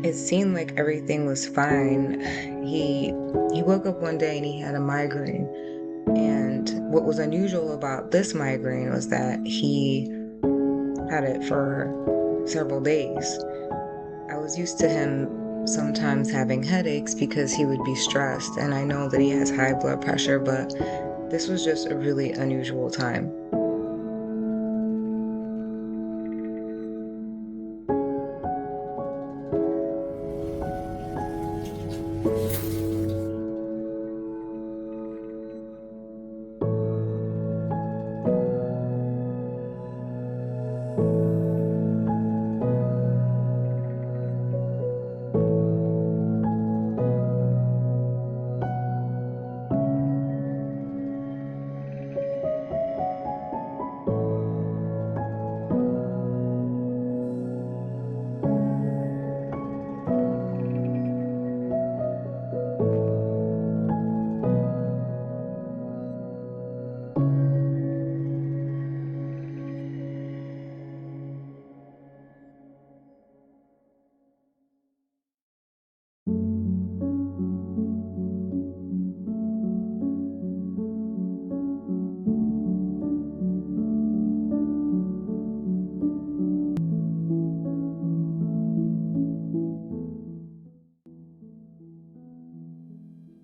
It seemed like everything was fine. He woke up one day and he had a migraine. And what was unusual about this migraine was that he had it for several days. I was used to him sometimes having headaches because he would be stressed, and I know that he has high blood pressure, but this was just a really unusual time.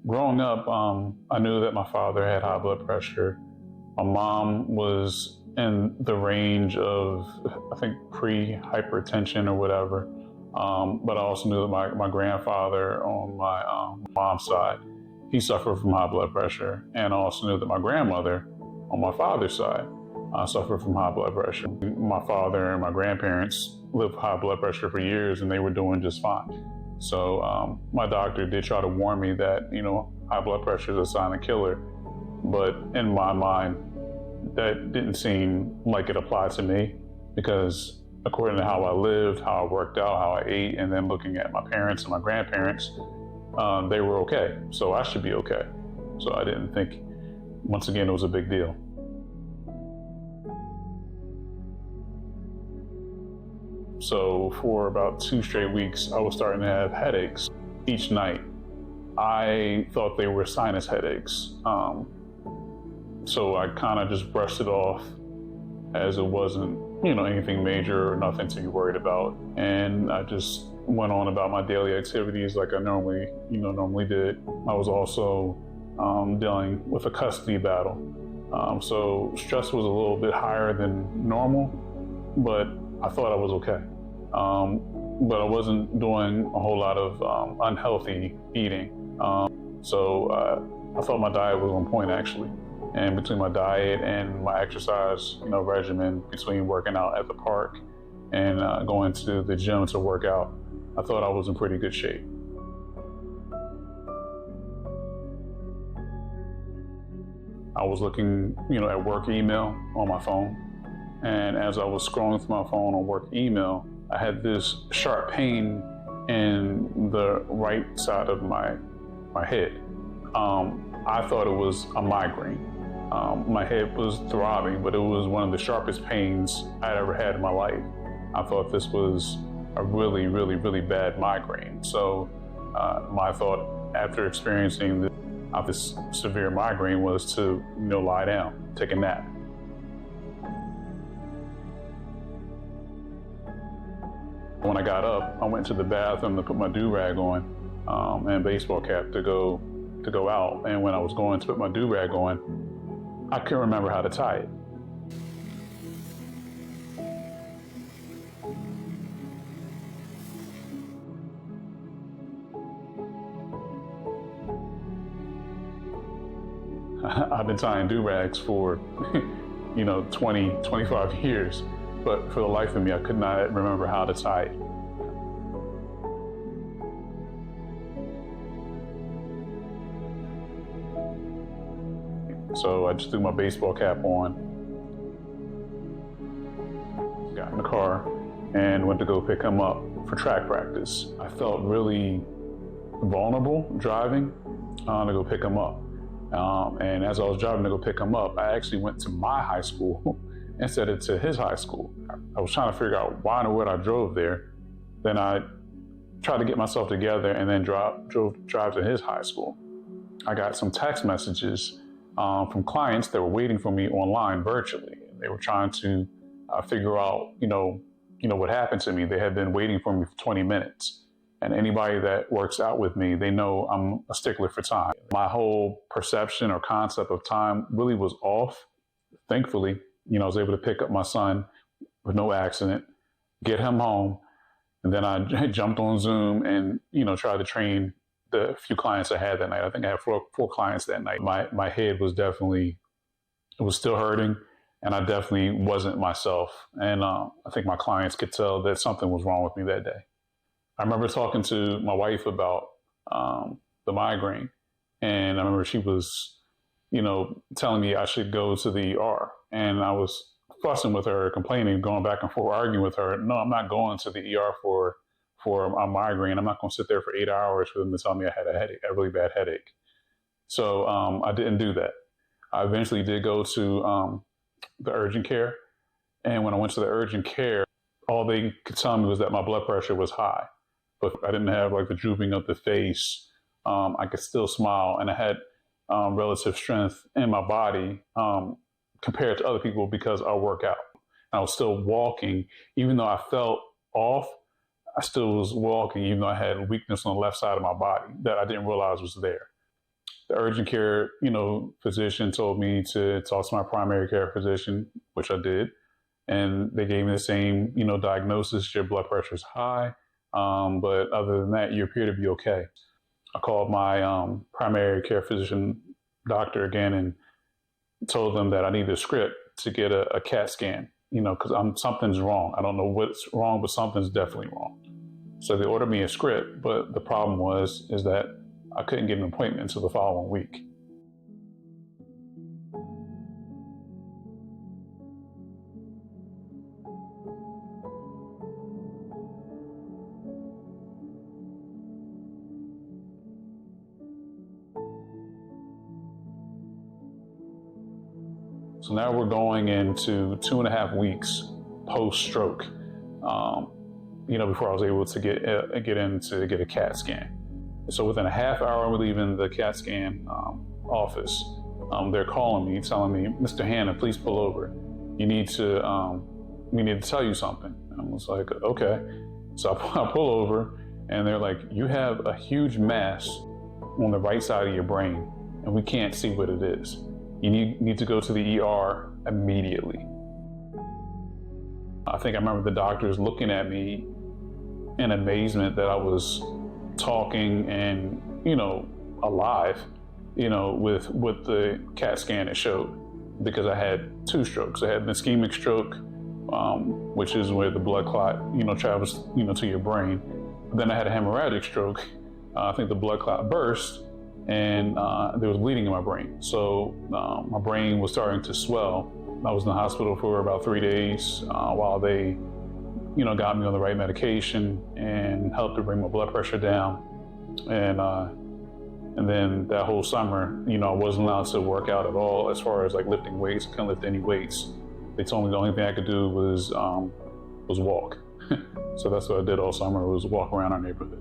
Growing up, I knew that my father had high blood pressure. My mom was in the range of, I think, pre-hypertension or whatever. But I also knew that my grandfather on my mom's side, he suffered from high blood pressure. And I also knew that my grandmother on my father's side suffered from high blood pressure. My father and my grandparents lived with high blood pressure for years and they were doing just fine. So my doctor did try to warn me that, high blood pressure is a silent killer. But in my mind, that didn't seem like it applied to me because according to how I lived, how I worked out, how I ate, and then looking at my parents and my grandparents, they were okay. So I should be okay. So I didn't think, once again, it was a big deal. So for about 2 straight weeks, I was starting to have headaches each night. I thought they were sinus headaches. So I kind of just brushed it off as it wasn't, anything major or nothing to be worried about. And I just went on about my daily activities like I normally did. I was also dealing with a custody battle. So stress was a little bit higher than normal, but I thought I was okay. But I wasn't doing a whole lot of unhealthy eating. So I thought my diet was on point actually. And between my diet and my exercise, regimen, between working out at the park and going to the gym to work out, I thought I was in pretty good shape. I was looking, at work email on my phone. And as I was scrolling through my phone on work email, I had this sharp pain in the right side of my head. I thought it was a migraine. My head was throbbing, but it was one of the sharpest pains I'd ever had in my life. I thought this was a really, really, really bad migraine. So my thought after experiencing this severe migraine was to, lie down, take a nap. When I got up, I went to the bathroom to put my do-rag on and baseball cap to go out. And when I was going to put my do-rag on, I couldn't remember how to tie it. I've been tying do-rags for, 25 years. But for the life of me, I could not remember how to tie it. So I just threw my baseball cap on, got in the car, and went to go pick him up for track practice. I felt really vulnerable driving to go pick him up. And as I was driving to go pick him up, I actually went to my high school instead of to his high school. I was trying to figure out why in the world I drove there. Then I tried to get myself together and then drive to his high school. I got some text messages from clients that were waiting for me online virtually. They were trying to figure out, what happened to me. They had been waiting for me for 20 minutes. And anybody that works out with me, they know I'm a stickler for time. My whole perception or concept of time really was off. Thankfully, I was able to pick up my son with no accident, get him home, and then I jumped on Zoom and, tried to train the few clients I had that night. I think I had four clients that night. My head was definitely, it was still hurting, and I definitely wasn't myself. And I think my clients could tell that something was wrong with me that day. I remember talking to my wife about the migraine, and I remember she was, telling me I should go to the ER, and I was fussing with her, complaining, going back and forth, arguing with her. No, I'm not going to the ER for a migraine. I'm not going to sit there for 8 hours for them to tell me I had a headache, a really bad headache. So I didn't do that. I eventually did go to the urgent care, and when I went to the urgent care, all they could tell me was that my blood pressure was high. But I didn't have like the drooping of the face. I could still smile, and I had relative strength in my body compared to other people because I work out. I was still walking, even though I felt off. I still was walking, even though I had weakness on the left side of my body that I didn't realize was there. The urgent care, physician told me to talk to my primary care physician, which I did, and they gave me the same, diagnosis. Your blood pressure is high. But other than that, you appear to be okay. I called my primary care physician doctor again and told them that I need a script to get a CAT scan, because something's wrong. I don't know what's wrong, but something's definitely wrong. So they ordered me a script, but the problem is that I couldn't get an appointment until the following week. So now we're going into 2.5 weeks post-stroke, before I was able to get in to get a CAT scan. So within a half hour of leaving the CAT scan office, they're calling me, telling me, "Mr. Hannah, please pull over. We need to tell you something." And I was like, "Okay." So I pull over, and they're like, "You have a huge mass on the right side of your brain, and we can't see what it is. You need to go to the ER immediately." I think I remember the doctors looking at me in amazement that I was talking and, alive, with the CAT scan it showed, because I had 2 strokes. I had an ischemic stroke, which is where the blood clot, travels, to your brain. Then I had a hemorrhagic stroke. I think the blood clot burst, and there was bleeding in my brain. So my brain was starting to swell. I was in the hospital for about 3 days while they, got me on the right medication and helped to bring my blood pressure down. And then that whole summer, I wasn't allowed to work out at all as far as like lifting weights. I couldn't lift any weights. They told me the only thing I could do was walk. So that's what I did all summer, was walk around our neighborhood.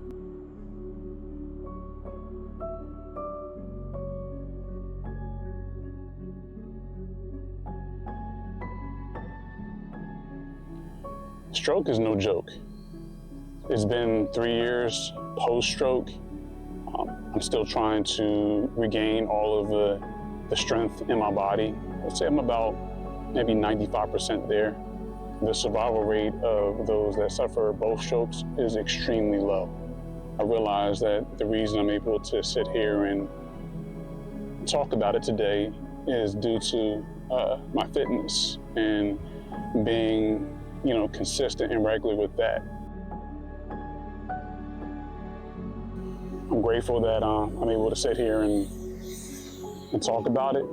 Stroke is no joke. It's been 3 years post-stroke. I'm still trying to regain all of the strength in my body. I'd say I'm about maybe 95% there. The survival rate of those that suffer both strokes is extremely low. I realize that the reason I'm able to sit here and talk about it today is due to my fitness and being consistent and regular with that. I'm grateful that I'm able to sit here and talk about it,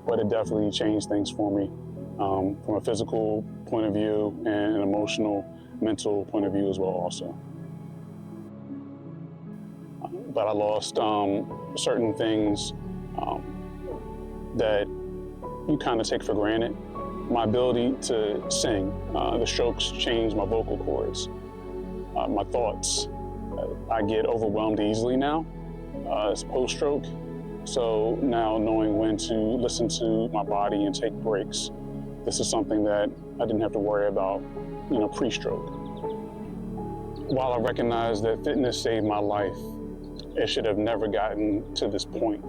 but it definitely changed things for me from a physical point of view and an emotional, mental point of view as well also. But I lost certain things that you kind of take for granted. My ability to sing. The strokes changed my vocal cords, my thoughts, I get overwhelmed easily now. It's post-stroke. So now knowing when to listen to my body and take breaks, this is something that I didn't have to worry about, pre-stroke. While I recognize that fitness saved my life, it should have never gotten to this point.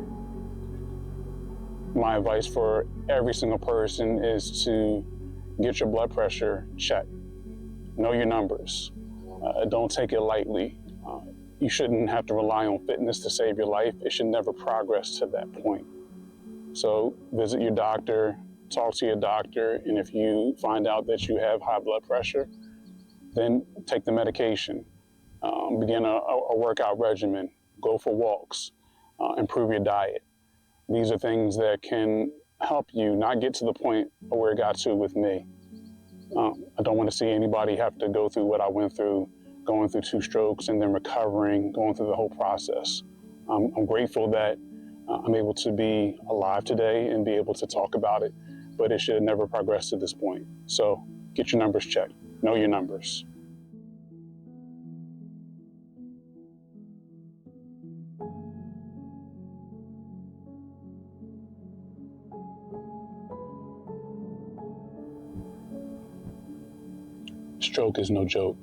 My advice for every single person is to get your blood pressure checked. Know your numbers. Don't take it lightly. You shouldn't have to rely on fitness to save your life. It should never progress to that point. So visit your doctor, talk to your doctor, and if you find out that you have high blood pressure, then take the medication. Begin a workout regimen, go for walks, improve your diet. These are things that can help you not get to the point where it got to with me. I don't want to see anybody have to go through what I went through, going through 2 strokes and then recovering, going through the whole process. I'm grateful that I'm able to be alive today and be able to talk about it, but it should have never progressed to this point. So get your numbers checked, know your numbers. Stroke is no joke.